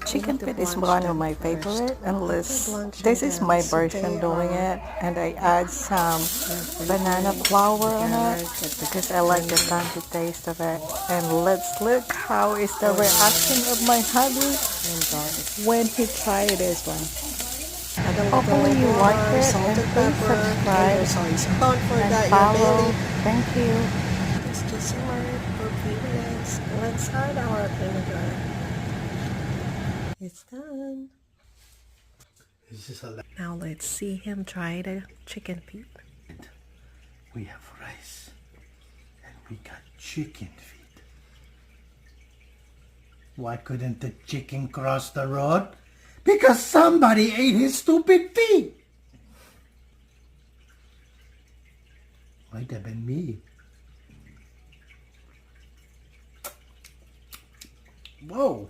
Chicken feet is one of my favorite, unless this is my version doing it, and I add some banana flour on it because I like the tangy taste of it. And let's look how is the reaction of my hubby when he tried this one. Hopefully you like it, and please subscribe and follow. Thank you. Just simmer for a few minutes. Let's add our vinegar. It's done. Now let's see him try the chicken feet. We have rice and we got chicken feet. Why couldn't the chicken cross the road? Because somebody ate his stupid feet. Might have been me. Whoa.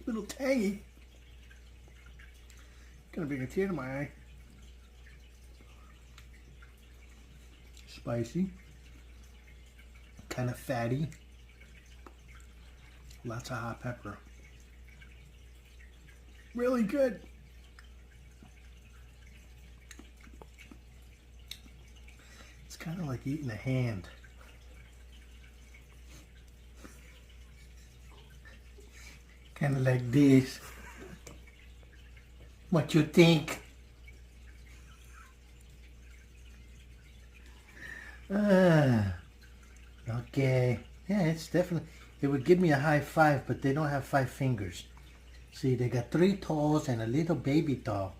Little tangy. Gonna bring a tear to my eye. Spicy. Kind of fatty. Lots of hot pepper. Really good. It's kind of like eating a hand. Kind of like this. What you think? Okay. Yeah, it's definitely, it would give me a high five, but they don't have 5 fingers. See, they got 3 toes and a little baby toe.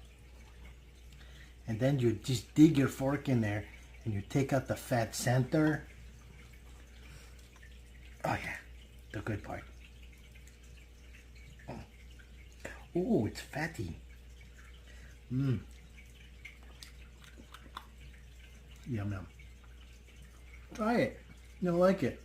And then you just dig your fork in there and you take out the fat center. Oh yeah, the good part. Oh, it's fatty. Yum yum. Try it. You'll like it.